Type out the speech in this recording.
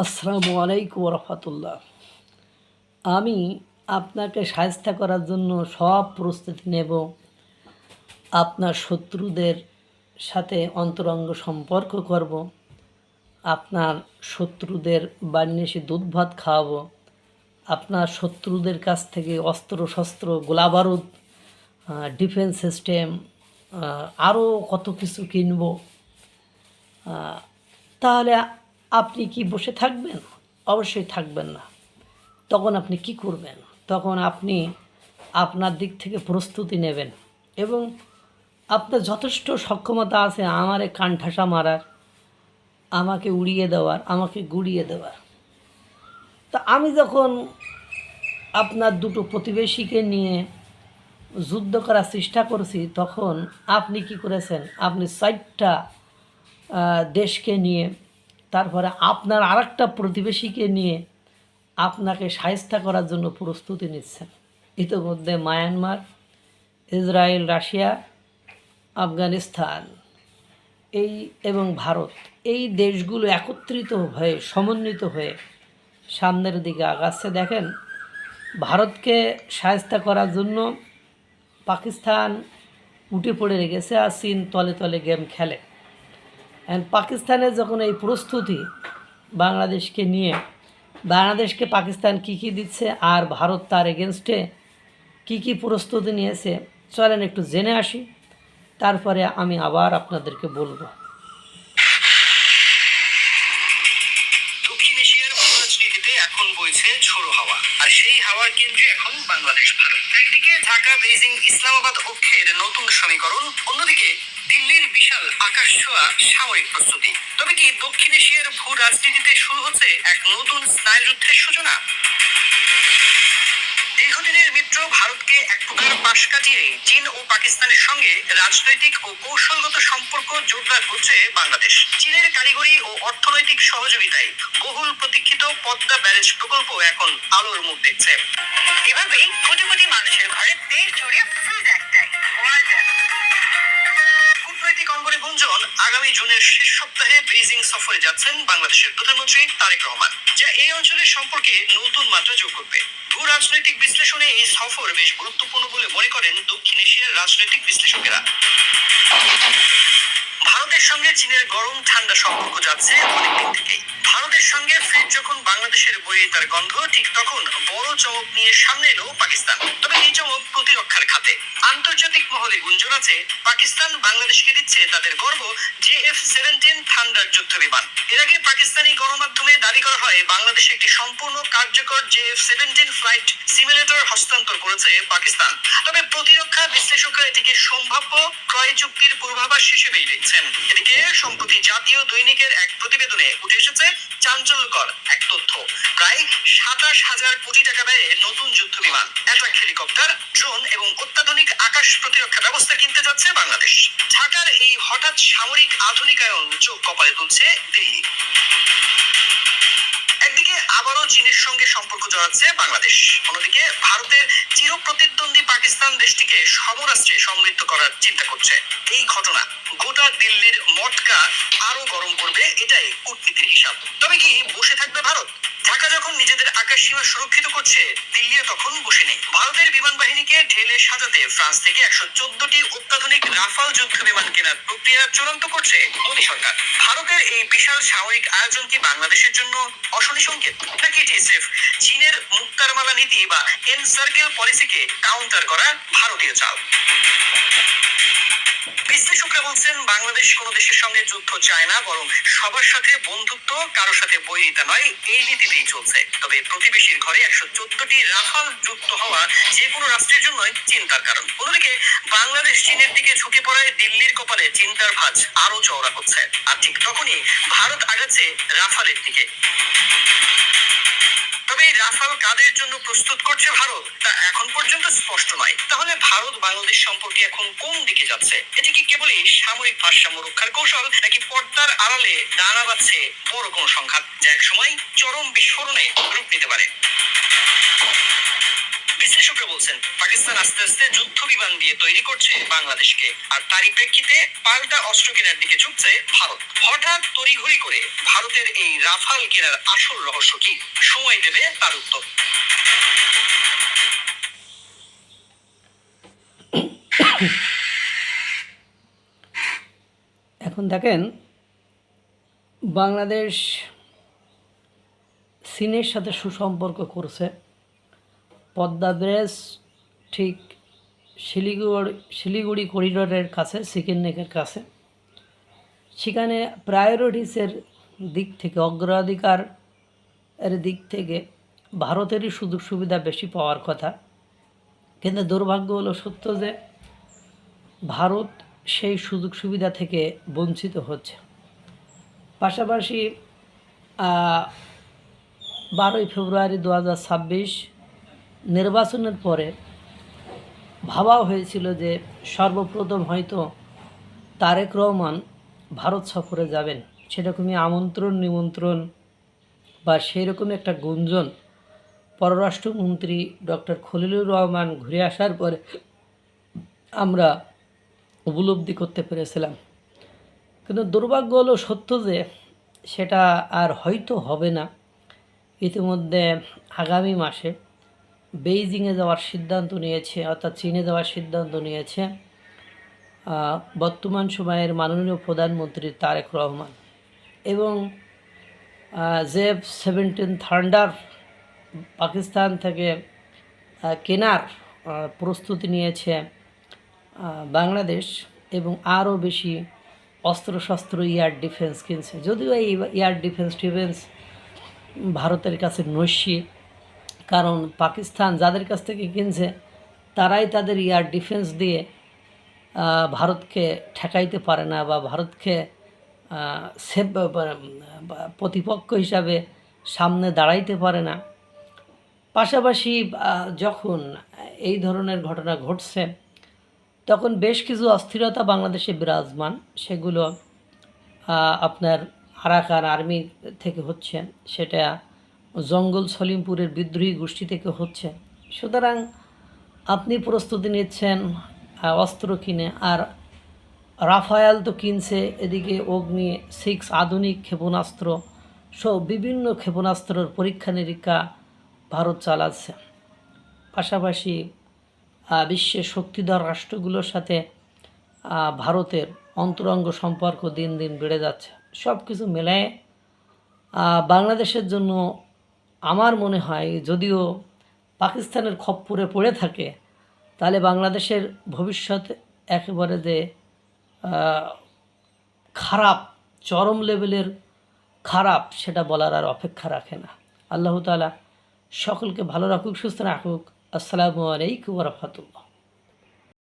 আসসালামু আলাইকুম রহমতুল্লাহ। আমি আপনাকে সাহায্য করার জন্য সব প্রস্তুতি নেব। আপনার শত্রুদের সাথে অন্তরঙ্গ সম্পর্ক করব, আপনার শত্রুদের বাড়ি এসে দুধ ভাত খাওয়াবো, আপনার শত্রুদের কাছ থেকে অস্ত্র শস্ত্র গোলাবারুদ ডিফেন্স সিস্টেম আরও কত কিছু কিনব। তাহলে আপনি কি বসে থাকবেন? অবশ্যই থাকবেন না। তখন আপনি কি করবেন? তখন আপনি আপনার দিক থেকে প্রস্তুতি নেবেন এবং আপনার যথেষ্ট সক্ষমতা আছে আমারে কানঠাসা মারার, আমাকে উড়িয়ে দেওয়ার, আমাকে গুড়িয়ে দেওয়ার। তা আমি যখন আপনার দুটো প্রতিবেশীকে নিয়ে যুদ্ধ করার চেষ্টা করছি, তখন আপনি কি করেছেন? আপনি 4টা দেশকে নিয়ে, তারপরে আপনার আরেকটা প্রতিবেশীকে নিয়ে আপনাকে শায়েস্তা করার জন্য প্রস্তুতি নিচ্ছেন। ইতিমধ্যে মায়ানমার, ইসরায়েল, রাশিয়া, আফগানিস্তান এবং ভারত, এই দেশগুলো একত্রিত হয়ে সমন্বিত হয়ে সামনের দিকে আগাচ্ছে। দেখেন, ভারতকে শায়েস্তা করার জন্য পাকিস্তান উঠে পড়ে রেখেছে আর চীন তলে তলে গেম খেলে। অ্যান্ড পাকিস্তানের যখন এই প্রস্তুতি বাংলাদেশকে নিয়ে, বাংলাদেশকে পাকিস্তান কী কী দিচ্ছে আর ভারত তার এগেনস্টে কী কী প্রস্তুতি নিয়েছে, চলেন একটু জেনে আসি, তারপরে আমি আবার আপনাদেরকে বলবো। দক্ষিণ এশিয়ার ভূরাজনীতিতে এখন বইছে ঝোড়ো হাওয়া, আর সেই হাওয়ার কেন্দ্রে এখন বাংলাদেশ, ভারত। একদিকে ঢাকা, বেইজিং, ইসলামাবাদ ঐক্যের নতুন সমীকরণ, অন্যদিকে দিল্লির বিশাল আকাশ ছোঁয়া সামরিক প্রস্তুতি। তবে কি দক্ষিণ এশিয়ার ভূ রাজনীতিতে শুরু হচ্ছে এক নতুন স্নায়ুযুদ্ধের সূচনা? দীর্ঘদিনের মিত্র ভারতকে এক প্রকার পাশ কাটিয়ে চীন ও পাকিস্তানের সঙ্গে রাজনৈতিক ও কৌশলগত সম্পর্ক জোরদার করছে বাংলাদেশ। চীনের কারিগরি ও অর্থনৈতিক সহযোগিতায় বহুল প্রতীক্ষিত পদ্মা ব্যারেজ প্রকল্প এখন আলোর মুখ দেখছে। এভাবেই কোটি কোটি মানুষের ঘরে দেশ জুড়ে ফ্রিজ একটাই, ওয়ালটন। কূটনৈতিক অঙ্গনে গুঞ্জন, আগামী জুনের শেষ সপ্তাহে বেইজিং সফরে যাচ্ছেন বাংলাদেশের প্রধানমন্ত্রী তারেক রহমান, যা এই অঞ্চলের সম্পর্কে নতুন মাত্রা যোগ করবে। ভূ রাজনৈতিক বিশ্লেষণে এই সফর বেশ গুরুত্বপূর্ণ বলে মনে করেন দক্ষিণ এশিয়ার রাজনৈতিক বিশ্লেষকেরা। ভারতের সঙ্গে চীনের গরম ঠান্ডা সম্পর্ক যাচ্ছে অনেকদিন থেকেই। ভারতের সঙ্গে ফের যখন বাংলাদেশের বইয়ে তার গন্ধ, ঠিক তখন বড় চমক নিয়ে সামনে এলো পাকিস্তান। তবে এই চমক প্রতিরক্ষার খাতে। আন্তর্জাতিক মহলে গুঞ্জন আছে পাকিস্তান বাংলাদেশকে দিচ্ছে তাদের গর্ব JF-17 থান্ডার যুদ্ধ বিমান। এর আগে পাকিস্তানি গণমাধ্যমে দাবি করা হয় বাংলাদেশে একটি সম্পূর্ণ কার্যকর JF-17 ফ্লাইট সিমুলেটর হস্তান্তর করেছে পাকিস্তান। তবে প্রতিরক্ষা বিশ্লেষকরা এটিকে সম্ভাব্য ক্রয় চুক্তির পূর্বাভাস হিসেবেই দেখছেন। এদিকে সম্প্রতি জাতীয় দৈনিকের এক প্রতিবেদনে উঠে এসেছে চাঞ্চল্যকর এক তথ্য। প্রায় 27,000 কোটি টাকা ব্যয়ে নতুন যুদ্ধ বিমান, অ্যাটাক হেলিকপ্টার, ড্রোন এবং অত্যাধুনিক আকাশ প্রতিরক্ষা ব্যবস্থা কিনতে যাচ্ছে বাংলাদেশ। ঢাকার এই হঠাৎ সামরিক আধুনিকায়ন চোখ কপালে তুলছে দিল্লি। একদিকে আবারও চীনের সঙ্গে সম্পর্ক জড়াচ্ছে বাংলাদেশ, অন্যদিকে ভারতের চিরপ্রতিদ্বন্দ্বী পাকিস্তান দেশটিকে সমরাষ্ট্রে সমৃদ্ধ করার চিন্তা করছে। এই ঘটনা গোটা দিল্লির মটকা আরো গরম করবে, এটাই কূটনীতির হিসাব। তবে কি বসে থাকবে ভারত? ঢাকা যখন নিজেদের আকাশ সীমা সুরক্ষিত করছে, দিল্লিও তখন বসে নেই। ভারতের বিমান বাহিনীকে ঢেলে সাজাতে ফ্রান্স থেকে 114টি অত্যাধুনিক রাফাল যুদ্ধ বিমান কেনার প্রক্রিয়া চূড়ান্ত করছে মোদী সরকার। ভারতের এই বিশাল সামরিক আয়োজন কি বাংলাদেশের জন্য অশনি সংকেত, নাকি এটি স্রেফ চীনের মুক্তারমালা নীতি বা এনসার্কেল পলিসিকে কাউন্টার করা ভারতীয় চাল? বিশ্লেষকরা বলছেন বাংলাদেশ কোনো দেশের সঙ্গে যুদ্ধ চায় না, বরং সবার সাথে বন্ধুত্ব, কারোর সাথে বৈরিতা নয়, এই নীতিতেই চলছে। তবে প্রতিবেশীর ঘরে 114টি রাফাল যুক্ত হওয়া যে কোনো রাষ্ট্রের জন্যই চিন্তার কারণ। অন্যদিকে বাংলাদেশ চীনের দিকে ঝুঁকে পড়ায় দিল্লির কপালে চিন্তার ভাঁজ আরো চওড়া হচ্ছে। আর ঠিক তখনই ভারত আগাচ্ছে রাফালের দিকে। তবে এই রাফাল কাদের জন্য প্রস্তুত করছে ভারত, তা এখন পর্যন্ত স্পষ্ট নয়। তাহলে ভারত বাংলাদেশ সম্পর্কে এখন কোন দিকে যাচ্ছে? এটি কি কেবলই সামরিক ভারসাম্য রক্ষার কৌশল, নাকি পর্দার আড়ালে দাঁড়া বাঁধছে বড় কোনো সংঘাত, যা এক সময় চরম বিস্ফোরণে রূপ নিতে পারে? বিশ্লেষকরা বলছেন পাকিস্তান আস্তে আস্তে যুদ্ধ বিমান দিয়ে তৈরি করছে বাংলাদেশকে, আর তারই প্রেক্ষিতে পাল্টা অস্ত্র কেনার দিকে ঝুঁকছে ভারত। হঠাৎ তড়িঘড়ি করে ভারতের এই রাফাল কেনার আসল রহস্য কি? সময় দেবে তার উত্তর। এখন দেখেন, বাংলাদেশ চীনের সাথে সুসম্পর্ক করছে। পদ্মা ব্রিজ ঠিক শিলিগুড়ি করিডোরের কাছে, চিকেন নেকের কাছে। সেখানে প্রায়োরিটিসের দিক থেকে, অগ্রাধিকার এর দিক থেকে ভারতেরই সুযোগ সুবিধা বেশি পাওয়ার কথা। কিন্তু দুর্ভাগ্য হলো সত্য যে ভারত সেই সুযোগ সুবিধা থেকে বঞ্চিত হচ্ছে। পাশাপাশি 12ই ফেব্রুয়ারি 2026 নির্বাচনের পরে ভাবাও হয়েছিল যে সর্বপ্রথম হয়তো তারেক রহমান ভারত সফরে যাবেন। সেরকমই আমন্ত্রণ নিমন্ত্রণ বা সেইরকম একটা গুঞ্জন পররাষ্ট্রমন্ত্রী ডক্টর খলিলুর রহমান ঘুরে আসার পরে আমরা উপলব্ধি করতে পেরেছিলাম। কিন্তু দুর্ভাগ্য হলো সত্য যে সেটা আর হয়তো হবে না। ইতিমধ্যে আগামী মাসে বেইজিংয়ে যাওয়ার সিদ্ধান্ত নিয়েছে, অর্থাৎ চীনে যাওয়ার সিদ্ধান্ত নিয়েছে বর্তমান সময়ের মাননীয় প্রধানমন্ত্রী তারেক রহমান। এবং F-17 থান্ডার পাকিস্তান থেকে কেনার প্রস্তুতি নিয়েছে বাংলাদেশ, এবং আরও বেশি অস্ত্রশস্ত্র এয়ার ডিফেন্স কিনছে। যদিও এই এয়ার ডিফেন্স ভারতের কাছে নস্যি, কারণ পাকিস্তান যাদের কাছ থেকে কিনছে তারাই তাদের এয়ার ডিফেন্স দিয়ে ভারতকে ঠেকাইতে পারে না, বা ভারতকে প্রতিপক্ষ হিসাবে সামনে দাঁড়াইতে পারে না। পাশাপাশি যখন এই ধরনের ঘটনা ঘটছে তখন বেশ কিছু অস্থিরতা বাংলাদেশে বিরাজমান। সেগুলো আপনার আরাকান আর্মি থেকে হচ্ছে, সেটা জঙ্গল সলিমপুরের বিদ্রোহী গোষ্ঠী থেকে হচ্ছে। সুতরাং আপনি প্রস্তুতি নিচ্ছেন অস্ত্র কিনে, আর রাফায়েল তো কিনছে, এদিকে অগ্নি 6 আধুনিক ক্ষেপণাস্ত্র সহ বিভিন্ন ক্ষেপণাস্ত্রের পরীক্ষা নিরীক্ষা ভারত চালাচ্ছে। পাশাপাশি বিশ্বের শক্তিধর রাষ্ট্রগুলোর সাথে ভারতের অন্তরঙ্গ সম্পর্ক দিন দিন বেড়ে যাচ্ছে। সব কিছু মেলায় বাংলাদেশের জন্য আমার মনে হয়, যদিও পাকিস্তানের খপ্পরে পড়ে থাকে, তাহলে বাংলাদেশের ভবিষ্যৎ একেবারে যে খারাপ, চরম লেভেলের খারাপ, সেটা বলার আর অপেক্ষা রাখে না। আল্লাহ তাআলা সকলকে ভালো রাখুক, সুস্থ রাখুক। আসসালামু আলাইকুম ওয়া রাহমাতুল্লাহ।